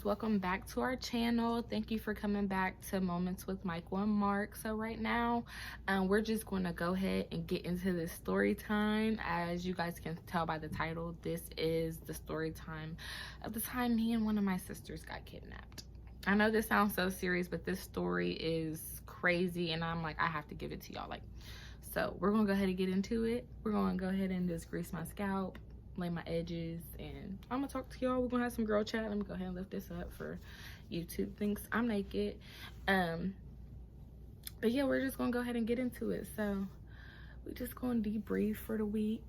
welcome back to our channel. Thank you for coming back to Moments with Michael and Mark. So right now we're just going to go ahead and get into this story time. As you guys can tell by the title, this is the story time of the time me and one of my sisters got kidnapped. I know this sounds so serious, but this story is crazy and I'm like, I have to give it to y'all. So we're gonna go ahead and get into it. We're gonna go ahead and just grease my scalp, lay my edges, and I'm gonna talk to y'all. We're gonna have some girl chat. Let me go ahead and lift this up for YouTube thinks I'm naked. But yeah, we're just gonna go ahead and get into it. So we just gonna debrief for the week.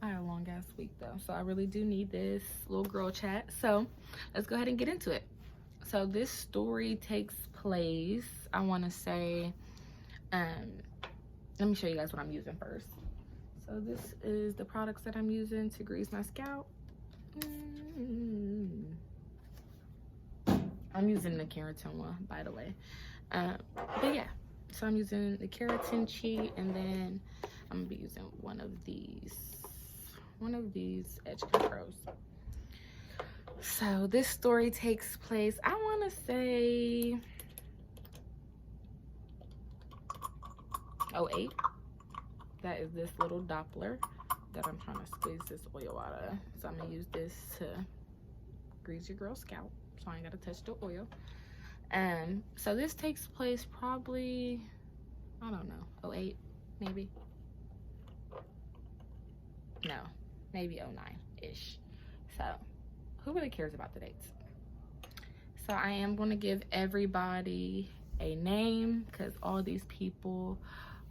I had a long ass week though, so I really do need this little girl chat. So let's go ahead and get into it. So this story takes place, I want to say, let me show you guys what I'm using first. So this is the products that I'm using to grease my scalp. I'm using the keratin one, by the way. But yeah, so I'm using the keratin cheat, and then I'm gonna be using one of these edge controls. So this story takes place, I want to say, 08. That is this little Doppler that I'm trying to squeeze this oil out of. So I'm gonna use this to grease your girl's scalp, so I ain't gotta touch the oil. So this takes place probably, I don't know, 08 maybe. No, maybe 09-ish. So who really cares about the dates? So I am gonna give everybody a name because all these people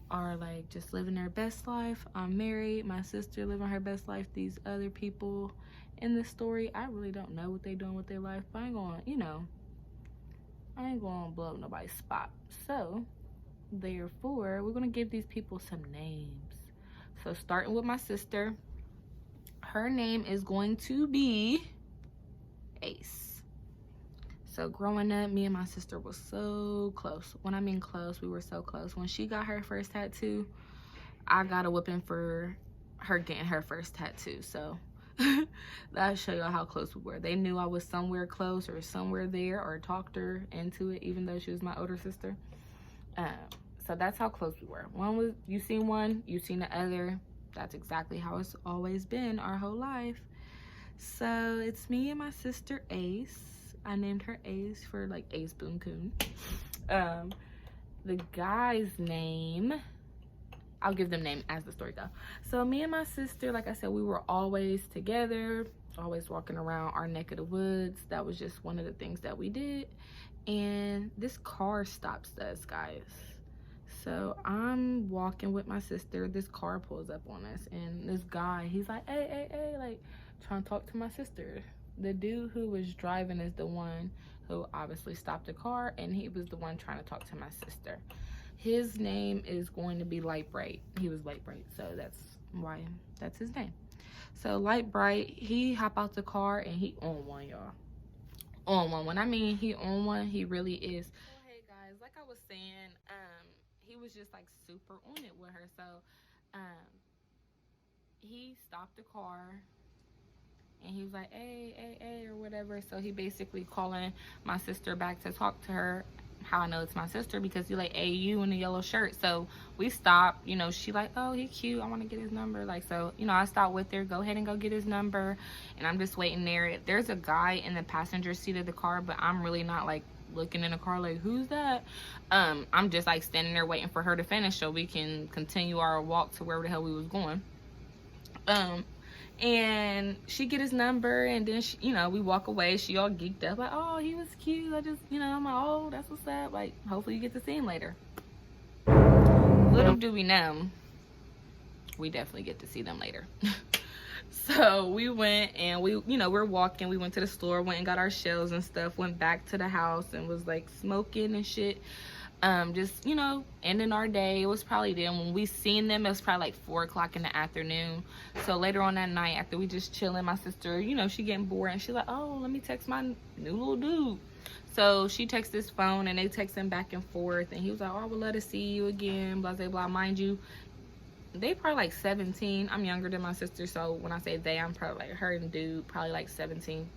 are like just living their best life. I'm married, my sister living her best life. These other people in this story, I really don't know what they doing with their life, but I ain't gonna blow up nobody's spot. So therefore, we're gonna give these people some names. So starting with my sister, her name is going to be Ace. So growing up, me and my sister was so close. When I mean close, we were so close. When she got her first tattoo, I got a whipping for her getting her first tattoo. So that'll show y'all how close we were. They knew I was somewhere close or somewhere there, or talked her into it, even though she was my older sister. So that's how close we were. One was, you seen one, you seen the other. That's exactly how it's always been our whole life. So it's me and my sister Ace. I named her Ace for like Ace Boon Coon. The guy's name, I'll give them name as the story goes. So me and my sister, like I said, we were always together, always walking around our neck of the woods. That was just one of the things that we did. And this car stops us, guys. So I'm walking with my sister. This car pulls up on us, and this guy, he's like, hey, like trying to talk to my sister. The dude who was driving is the one who obviously stopped the car, and he was the one trying to talk to my sister. His name is going to be Light Bright. He was Light Bright, so that's why that's his name. So Light Bright, he hop out the car and he on one, y'all. On one. When I mean he on one, he really is. So hey guys, like I was saying, he was just like super on it with her. So he stopped the car and he was like, hey, or whatever. So he basically calling my sister back to talk to her. How I know it's my sister, because he like, hey, you in the yellow shirt. So we stopped, she like, oh, he cute, I want to get his number. Like, so I stopped with her, go ahead and go get his number, and I'm just waiting there. There's a guy in the passenger seat of the car, but I'm really not like looking in the car like, who's that? I'm just like standing there waiting for her to finish so we can continue our walk to wherever the hell we was going. And she get his number, and then she, we walk away. She all geeked up like, oh, he was cute. I just, I'm like, oh, that's what's up. Like, hopefully you get to see him later. Little do we know, we definitely get to see them later. So we went and we're walking. We went to the store, went and got our shells and stuff, went back to the house and was like smoking and shit. Just ending our day. It was probably then when we seen them, it was probably like 4 o'clock in the afternoon. So later on that night, after we just chilling, my sister, she getting bored, and she's like, oh, let me text my new little dude. So she texts his phone, and they text him back and forth, and he was like, oh, I would love to see you again, blah blah blah. Mind you, they probably like 17. I'm younger than my sister, so when I say they, I'm probably like her and dude probably like 17.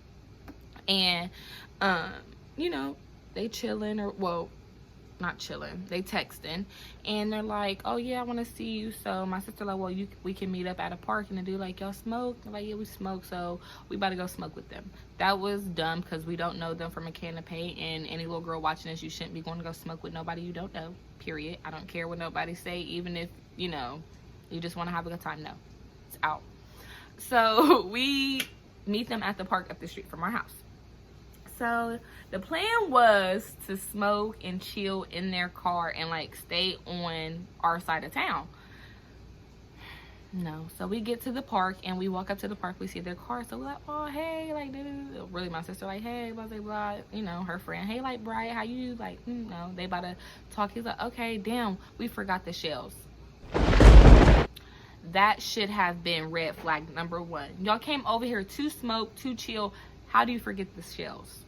And you know, they chilling, or well, not chilling, they texting, and they're like, oh yeah, I want to see you. So my sister like, well, we can meet up at a park. And the dude like, y'all smoke? They're like, yeah, we smoke, so we about to go smoke with them. That was dumb, because we don't know them from a can of paint, and any little girl watching this, you shouldn't be going to go smoke with nobody you don't know, period. I don't care what nobody say, even if, you know, you just want to have a good time. No, it's out. So we meet them at the park up the street from our house. So the plan was to smoke and chill in their car and like stay on our side of town. No. So we get to the park and we walk up to the park. We see their car. So we're like, oh, hey, like, really, my sister like, hey, blah, blah, blah. You know, her friend, hey, like, Bright, how you? Like, you know, they about to talk. He's like, okay, damn, we forgot the shells. That should have been red flag number one. Y'all came over here to smoke, to chill. How do you forget the shells?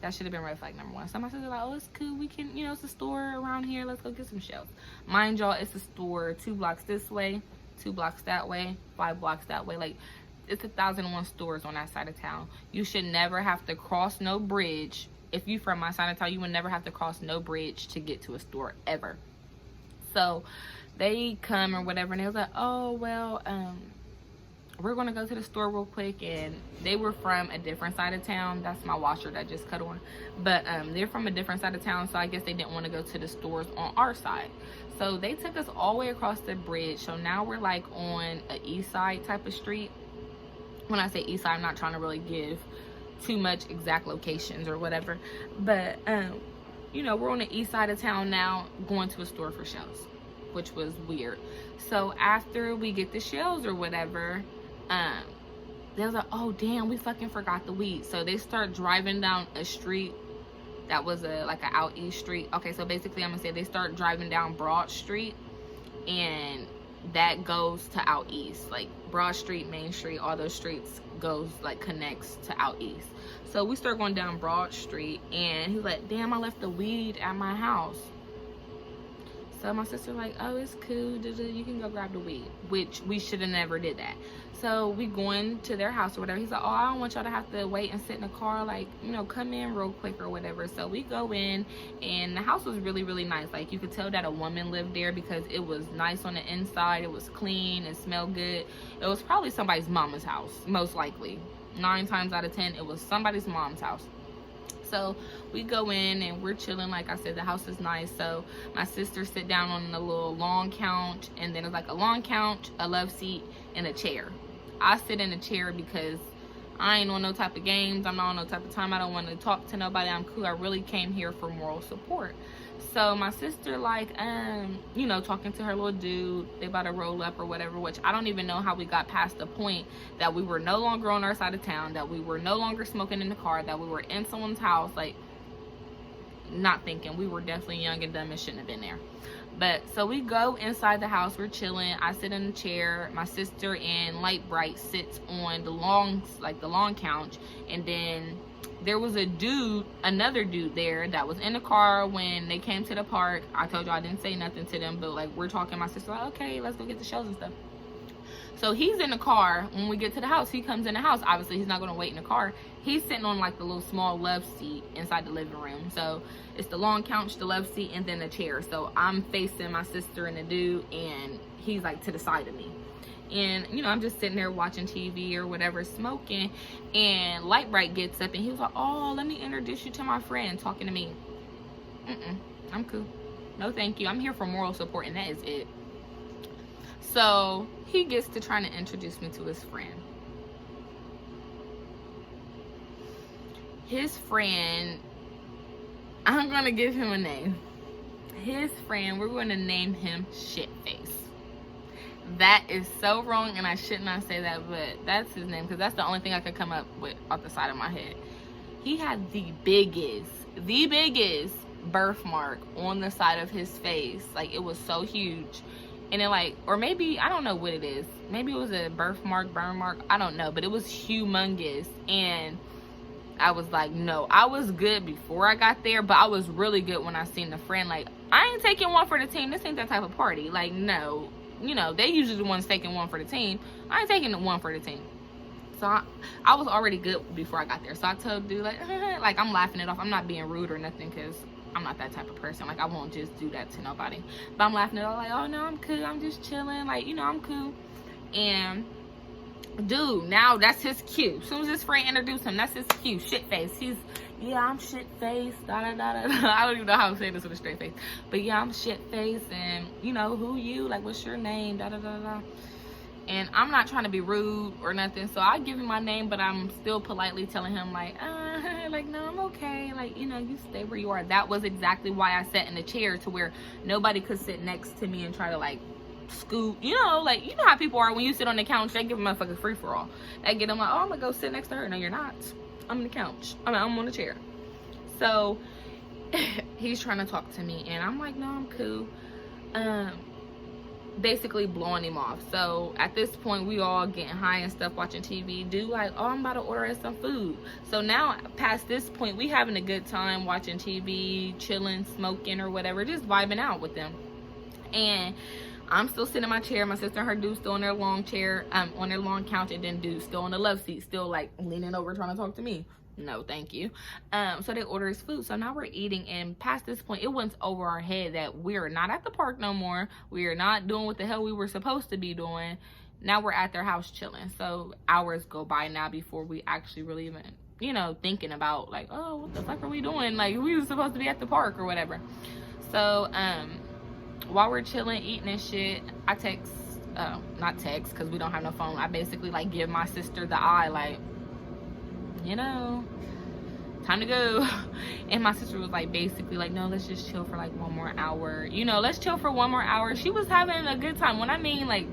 That should have been red flag number one. So my sister's like, oh, it's cool. We can, you know, it's a store around here. Let's go get some shells. Mind y'all, it's a store 2 blocks this way, 2 blocks that way, 5 blocks that way. Like, it's 1,001 stores on that side of town. You should never have to cross no bridge. If you from my side of town, you would never have to cross no bridge to get to a store, ever. So they come or whatever, and they was like, oh, well, we're gonna go to the store real quick. And they were from a different side of town. That's my washer that just cut on. But they're from a different side of town, so I guess they didn't want to go to the stores on our side. So they took us all the way across the bridge. So now we're like on a east side type of street. When I say east side, I'm not trying to really give too much exact locations or whatever, but you know, we're on the east side of town now, going to a store for shells, which was weird. So after we get the shells or whatever, they was like, oh damn, we fucking forgot the weed. So they start driving down a street that was like an out east street. Okay, so basically I'm gonna say they start driving down Broad Street, and that goes to out east. Like Broad Street, Main Street, all those streets goes, like, connects to out east. So we start going down Broad Street, and he's like, damn, I left the weed at my house. So my sister like, oh, it's cool, you can go grab the weed, which we should have never did that. So we going to their house or whatever. He's like, oh, I don't want y'all to have to wait and sit in the car, like, you know, come in real quick or whatever. So we go in, and the house was really, really nice. Like, you could tell that a woman lived there, because it was nice on the inside. It was clean, it smelled good. It was probably somebody's mama's house, most likely. 9 times out of 10, it was somebody's mom's house. So we go in and we're chilling. Like I said, the house is nice. So my sister sit down on the little long couch, and then it's like a long couch, a love seat, and a chair. I sit in a chair because I ain't on no type of games. I'm not on no type of time. I don't want to talk to nobody. I'm cool. I really came here for moral support. So my sister, like, you know, talking to her little dude, they about to roll up or whatever, which I don't even know how we got past the point that we were no longer on our side of town, that we were no longer smoking in the car, that we were in someone's house. Like, not thinking. We were definitely young and dumb and shouldn't have been there. But so we go inside the house, we're chilling. I sit in the chair. My sister and Light Bright sits on the long couch, and then there was another dude there that was in the car when they came to the park. I told you I didn't say nothing to them, but like, we're talking. My sister like, okay, let's go get the shells and stuff. So he's in the car. When we get to the house, he comes in the house. Obviously, he's not going to wait in the car. He's sitting on like the little small love seat inside the living room. So it's the long couch, the love seat, and then the chair. So I'm facing my sister and the dude, and he's like to the side of me. And, you know, I'm just sitting there watching TV or whatever, smoking. And Light Bright gets up, and he was like, oh, let me introduce you to my friend, talking to me. I'm cool. No, thank you. I'm here for moral support, and that is it. So he gets to trying to introduce me to his friend. His friend, I'm going to give him a name. His friend, we're going to name him Shitface. That is so wrong, and I should not say that, but that's his name, because that's the only thing I could come up with off the side of my head. He had the biggest birthmark on the side of his face. Like, it was so huge. And then, like, or maybe, I don't know what it is. Maybe it was a birthmark, burn mark. I don't know, but it was humongous. And I was like, no, I was good before I got there, but I was really good when I seen the friend. Like, I ain't taking one for the team. This ain't that type of party. Like, no. You know, they usually the ones taking one for the team. I ain't taking the one for the team. So I was already good before I got there. So I told dude, like, like, I'm laughing it off. I'm not being rude or nothing, because I'm not that type of person. Like, I won't just do that to nobody. But I'm laughing it off, like, oh, no, I'm cool. I'm just chilling. Like, you know, I'm cool. And dude, now that's his cue. As soon as his friend introduced him, that's his cue. Shit face. He's, yeah, I'm shit face. Da da da da. I don't even know how I'm saying this with a straight face. But yeah, I'm shit face. And, you know, who you? Like, what's your name? Da da da da. And I'm not trying to be rude or nothing, so I give him my name, but I'm still politely telling him, like, like, no, I'm okay. Like, you know, you stay where you are. That was exactly why I sat in the chair, to where nobody could sit next to me and try to, like, scoot. You know, like, you know how people are when you sit on the couch, they give them a fucking free-for-all. They get them like, oh, I'm gonna go sit next to her. No, you're not. I'm on the couch. I'm on the chair. So he's trying to talk to me, and I'm like, no, I'm cool. Basically blowing him off. So at this point, we all getting high and stuff, watching TV. Dude, like, oh, I'm about to order us some food. So now past this point, we having a good time watching TV, chilling, smoking or whatever, just vibing out with them. And I'm still sitting in my chair. My sister and her dude still on their long chair, on their long couch, and then dude still on the love seat, still like leaning over trying to talk to me. No, thank you. So they order his food. So now we're eating, and past this point, it went over our head that we're not at the park no more. We are not doing what the hell we were supposed to be doing. Now we're at their house chilling. So hours go by now before we actually really even, you know, thinking about, like, oh, what the fuck are we doing? Like, we were supposed to be at the park or whatever. So while we're chilling, eating and shit, I text, not text, because we don't have no phone. I basically, like, give my sister the eye, like, you know, time to go. And my sister was like, basically like, no, let's just chill for like 1 more hour. You know, let's chill for 1 more hour. She was having a good time. When I mean, like,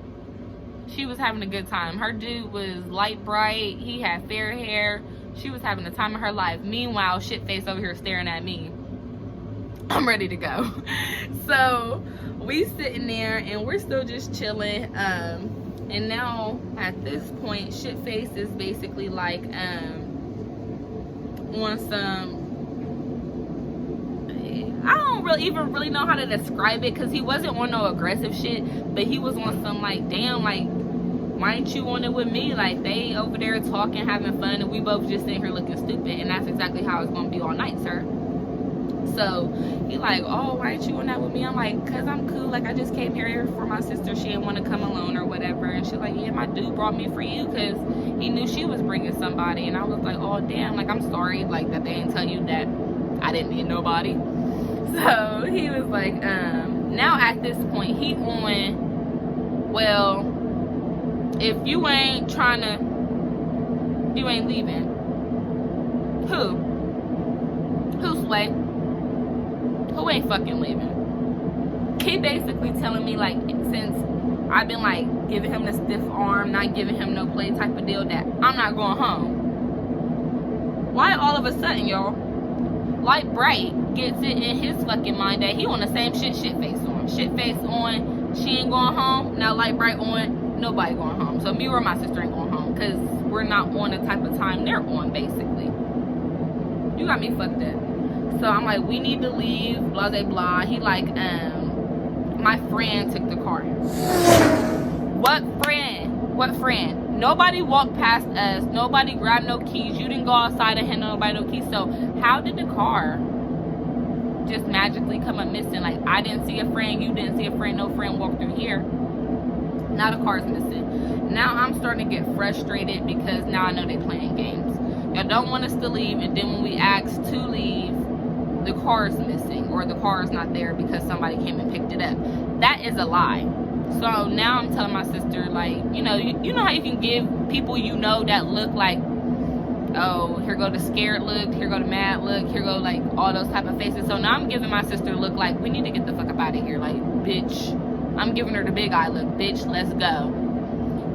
she was having a good time. Her dude was light bright. He had fair hair. She was having the time of her life. Meanwhile, shit face over here staring at me. I'm ready to go. So we sitting there and we're still just chilling. And now at this point, shit face is basically like, on some, I don't even really know how to describe it, because he wasn't on no aggressive shit, but he was on some like, damn, like, why ain't you on it with me? Like, they over there talking, having fun, and we both just sitting here looking stupid. And that's exactly how it's gonna be all night, sir. So he like, oh, why ain't you on that with me? I'm like, cause I'm cool. Like, I just came here for my sister. She didn't want to come alone or whatever. And she's like, yeah, my dude brought me for you, cause he knew she was bringing somebody. And I was like, oh damn, like, I'm sorry, like, that they didn't tell you that I didn't need nobody. So he was like, now at this point, he on, well, if you ain't trying to, you ain't leaving. Who, Sway? Who ain't fucking leaving? He basically telling me, like, since I've been, like, giving him the stiff arm, not giving him no play type of deal, that I'm not going home. Why all of a sudden, y'all, Light Bright gets it in his fucking mind that he on the same shit face on. Shit face on, she ain't going home. Now Light Bright on, nobody going home. So me or my sister ain't going home, because we're not on the type of time they're on, basically. You got me fucked up. So I'm like, we need to leave, blah, blah, blah. He like, my friend took the car. What friend? What friend? Nobody walked past us. Nobody grabbed no keys. You didn't go outside and hand nobody no keys. So how did the car just magically come up missing? Like, I didn't see a friend. You didn't see a friend. No friend walked through here. Now the car's missing. Now I'm starting to get frustrated, because now I know they playing games. Y'all don't want us to leave, and then when we ask to leave, the car is missing, or the car is not there because somebody came and picked it up. That is a lie. So now I'm telling my sister, like, you know how you can give people you know that look like, oh, here go the scared look, here go the mad look, here go like all those type of faces. So now I'm giving my sister a look like, we need to get the fuck up out of here, like, bitch. I'm giving her the big eye look, bitch, let's go.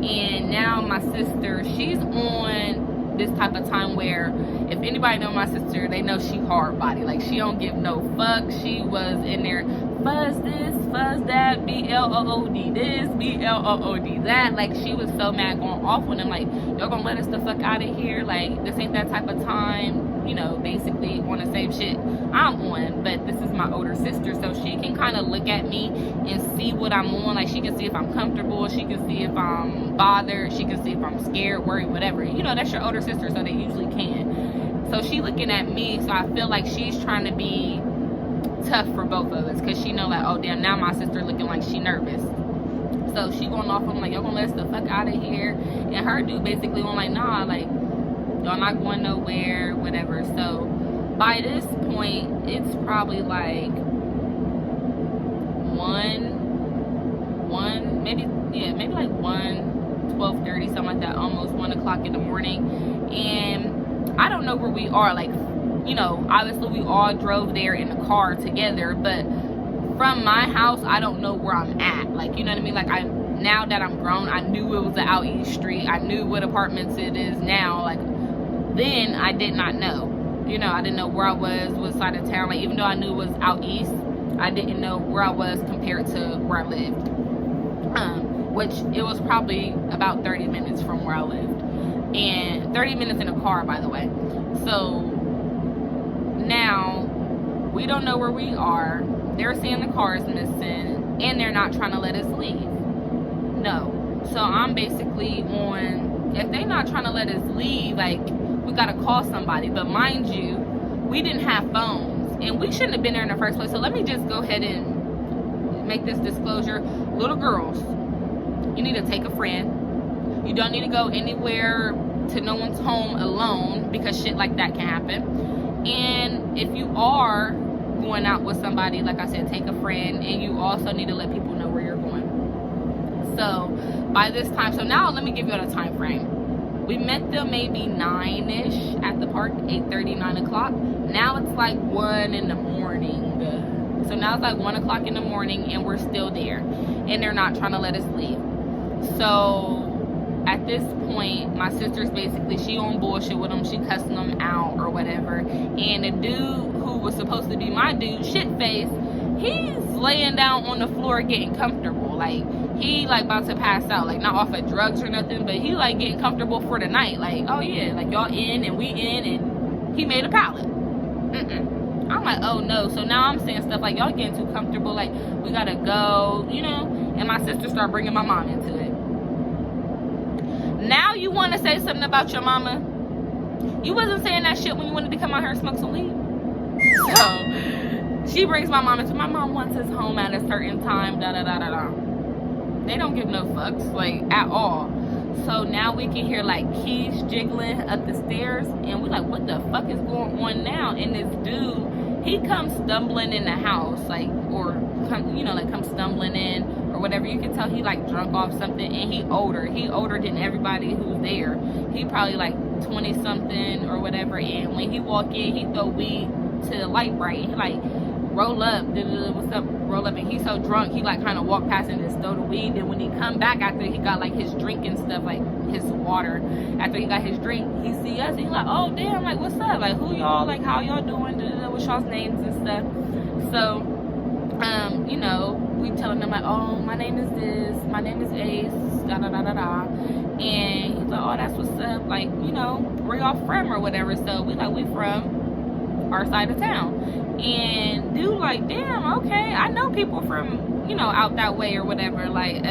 And now my sister, she's on this type of time where, if anybody know my sister, they know she hard body. Like, she don't give no fuck. She was in there fuzz this, fuzz that, BLOOD this, BLOOD that. Like, she was so mad, going off on him, like, y'all gonna let us the fuck out of here? Like, this ain't that type of time, you know, basically on the same shit I'm on. But this is my older sister, so she can kind of look at me and see what I'm on. Like, she can see if I'm comfortable, she can see if I'm bothered, she can see if I'm scared, worried, whatever. You know, that's your older sister, so they usually can. So she looking at me, so I feel like she's trying to be tough for both of us, because she know, like, oh damn, now my sister looking like she nervous. So she going off on, like, y'all gonna let us the fuck out of here? And her dude basically going like, nah, like, y'all not going nowhere, whatever. So by this point, it's probably like maybe like 12:30, something like that, almost 1 o'clock in the morning. And I don't know where we are. Like, you know, obviously we all drove there in the car together, but from my house, I don't know where I'm at. Like, you know what I mean? Like, now that I'm grown, I knew it was an out east street. I knew what apartments it is now. Like, then I did not know. You know, I didn't know where I was, what side of town. Like, even though I knew it was out east, I didn't know where I was compared to where I lived. Which it was probably about 30 minutes from where I lived. And 30 minutes in a car, by the way. So now we don't know where we are. They're saying the car is missing, and they're not trying to let us leave. No. So I'm basically on, if they're not trying to let us leave, like, we gotta call somebody. But mind you, we didn't have phones, and we shouldn't have been there in the first place. So let me just go ahead and make this disclosure. Little girls, you need to take a friend. You don't need to go anywhere to no one's home alone, because shit like that can happen. And if you are going out with somebody, like I said, take a friend. And you also need to let people know where you're going. So by this time, so now let me give you a time frame. We met them maybe 9ish at the park, 8:30, 9 o'clock. Now it's like 1 in the morning. So now it's like 1 o'clock in the morning, and we're still there, and they're not trying to let us leave. So at this point, my sister's basically, she on bullshit with them, she cussing them out or whatever. And the dude who was supposed to be my dude, shit face, he's laying down on the floor getting comfortable. Like, he like about to pass out, like not off of drugs or nothing, but he like getting comfortable for the night. Like, oh yeah, like y'all in and we in, and he made a pallet. I'm like, oh no. So now I'm saying stuff like, y'all getting too comfortable, like we gotta go, you know. And my sister started bringing my mom into it. Now you want to say something about your mama? You wasn't saying that shit when you wanted to come out here and smoke some weed. So she brings my mom into, my mom wants us home at a certain time, da da da da da. They don't give no fucks, like, at all. So now we can hear like keys jiggling up the stairs, and we like, what the fuck is going on now? And this dude, he comes stumbling in the house, like, or come, you know, like come stumbling in or whatever. You can tell he like drunk off something, and he older than everybody who's there. He probably like 20 something or whatever. And when he walk in, he throw weed to the light bright. He like, roll up, what's up, roll up. And he's so drunk, he like kind of walk past and just throw the weed. Then when he come back after he got like his drink and stuff, like his water, after he got his drink, he see us and he like, oh damn, like what's up, like who y'all, like how y'all doing, what's y'all's names and stuff. So you know, we telling them like, oh, my name is this, my name is Ace, da da da da da. And he's like, oh, that's what's up, like, you know, where y'all from or whatever. So we like, we from our side of town. And dude like, damn, okay, I know people from, you know, out that way or whatever, like,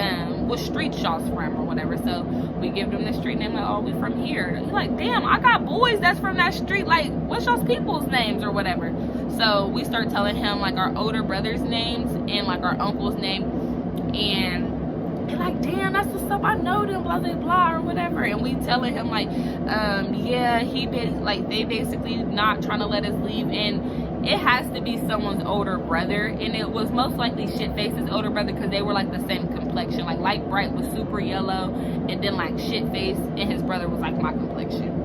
what street y'all's from or whatever. So we give them the street name, like, oh, we from here. He's like, damn, I got boys that's from that street, like, what's y'all's people's names or whatever. So we start telling him like our older brother's names and like our uncle's name, and he's like, damn, that's what's up, I know them, blah blah blah or whatever. And we telling him like, yeah, they basically not trying to let us leave, and it has to be someone's older brother, and it was most likely Shitface's older brother, because they were like the same complexion. Like Light Bright was super yellow, and then like Shitface and his brother was like my complexion.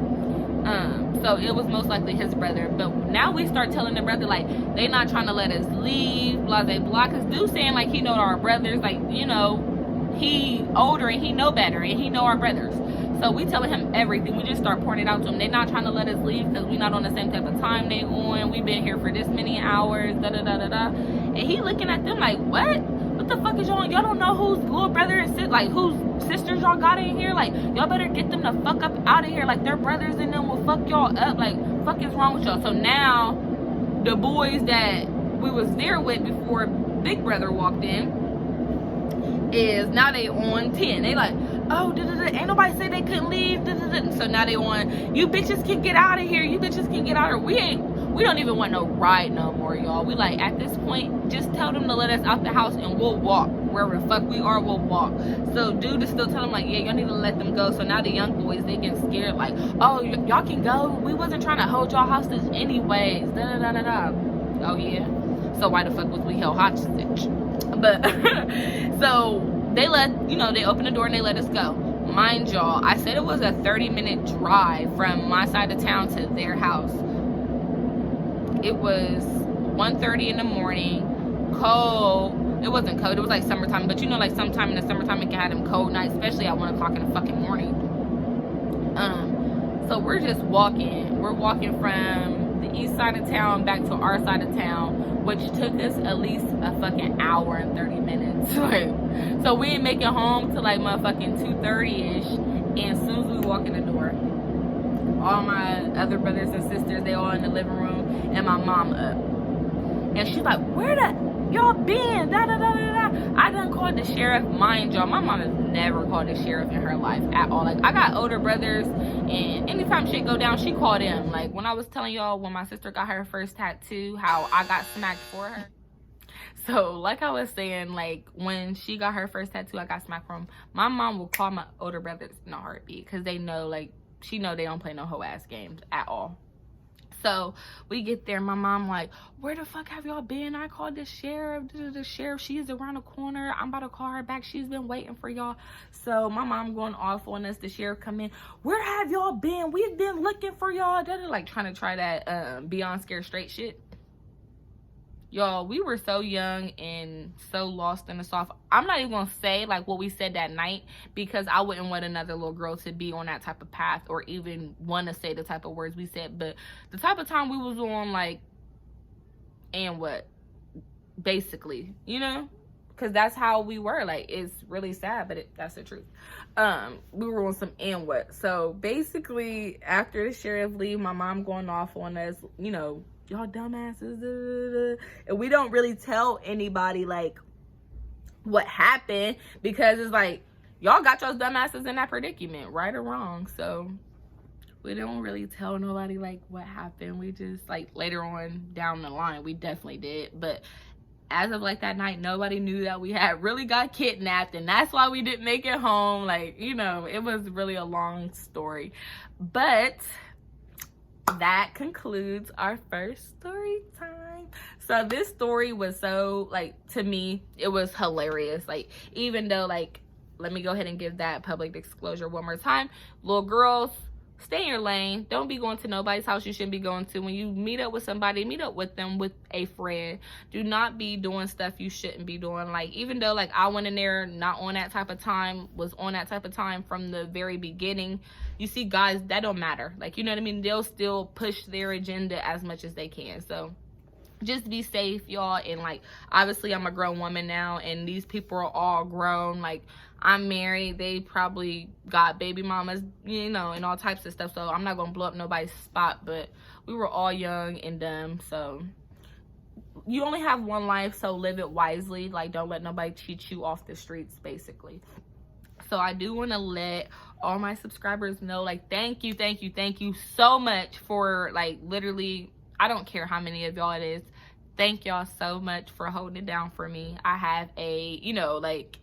So it was most likely his brother. But now we start telling the brother like, they not trying to let us leave, blah blah blah, because dude saying like he know our brothers, like, you know, he older and he know better and he know our brothers. So we telling him everything. We just start pointing it out to him. They not trying to let us leave because we not on the same type of time they on. We've been here for this many hours, da da da da da. And he looking at them like, what the fuck is y'all don't know whose little brother and sister, like whose sisters y'all got in here? Like, y'all better get them the fuck up out of here. Like, their brothers and them will fuck y'all up. Like, fuck is wrong with y'all? So now the boys that we was there with before Big Brother walked in is now they on 10. They like, oh, ain't nobody said they couldn't leave. So now they on, you bitches can get out of here. You bitches can get out of here. We don't even want no ride no more, y'all. We like, at this point, just tell them to let us out the house and we'll walk. Wherever the fuck we are, we'll walk. So dude is still telling them like, yeah, y'all need to let them go. So now the young boys, they get scared like, oh, y'all can go. We wasn't trying to hold y'all hostage anyways. Oh yeah. So why the fuck was we held hostage? But so they let, you know, they opened the door and they let us go. Mind y'all, I said it was a 30-minute drive from my side of town to their house. It was 1:30 in the morning, cold. It wasn't cold, it was like summertime, but you know, like sometime in the summertime it can have them cold nights, especially at 1 o'clock in the fucking morning. So we're just walking. We're walking from the east side of town back to our side of town, which took us at least a fucking hour and 30 minutes. Like, so we ain't making home till like motherfucking 2:30-ish. And as soon as we walk in the door, all my other brothers and sisters, they all in the living room, and my mom up. And she's like, where the y'all been? Da da da da da. I done called the sheriff. Mind y'all, my mom has never called the sheriff in her life at all. Like, I got older brothers, and anytime shit go down, she called him. Like, when I was telling y'all when my sister got her first tattoo, how I got smacked for her. So, like I was saying, like, when she got her first tattoo, I got smacked from. My mom will call my older brothers in a heartbeat, because they know, like, she know they don't play no hoe ass games at all. So we get there, my mom like, where the fuck have y'all been? I called the sheriff. The sheriff, she is around the corner. I'm about to call her back. She's been waiting for y'all. So my mom going off on us. The sheriff come in, where have y'all been? We've been looking for y'all. Like trying to try that Beyond Scared Straight shit. Y'all, we were so young and so lost in the sauce. I'm not even gonna say like what we said that night, because I wouldn't want another little girl to be on that type of path or even want to say the type of words we said. But the type of time we was on, like, and what, basically, you know, because that's how we were. Like, it's really sad, but that's the truth. We were on some and what. So basically, after the sheriff leave, my mom going off on us, you know, y'all dumbasses, and we don't really tell anybody like what happened, because it's like, y'all got y'all dumbasses in that predicament, right or wrong. So we don't really tell nobody like what happened. We just, like, later on down the line we definitely did, but as of like that night, nobody knew that we had really got kidnapped, and that's why we didn't make it home. Like, you know, it was really a long story. But that concludes our first story time. So this story was so, like, to me, it was hilarious. Like, even though, like, let me go ahead and give that public disclosure one more time. Little girls, stay in your lane. Don't be going to nobody's house you shouldn't be going to. When you meet up with somebody, meet up with them with a friend. Do not be doing stuff you shouldn't be doing. Like, even though, like, I went in there not on that type of time, was on that type of time from the very beginning. You see guys, that don't matter. Like, you know what I mean? They'll still push their agenda as much as they can. So just be safe, y'all. And, like, obviously I'm a grown woman now, and these people are all grown. Like, I'm married. They probably got baby mamas, you know, and all types of stuff. So I'm not gonna blow up nobody's spot, but we were all young and dumb. So you only have one life, so live it wisely. Like, don't let nobody cheat you off the streets, basically. So I do want to let all my subscribers know, like, thank you so much for, like, literally, I don't care how many of y'all it is. Thank y'all so much for holding it down for me. I have a, you know, like,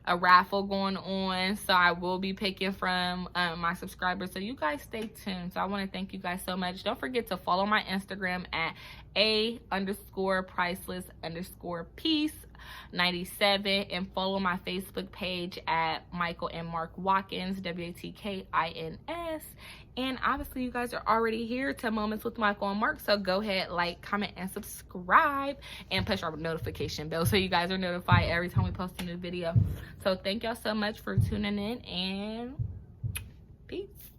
a raffle going on, so I will be picking from my subscribers, so you guys stay tuned. So I want to thank you guys so much. Don't forget to follow my Instagram at a_priceless_peace97, and follow my Facebook page at Mychael.markus, WATKINS. And obviously you guys are already here to Moments with Mychael and Mark, so go ahead, like, comment, and subscribe, and push our notification bell so you guys are notified every time we post a new video. So thank y'all so much for tuning in, and peace.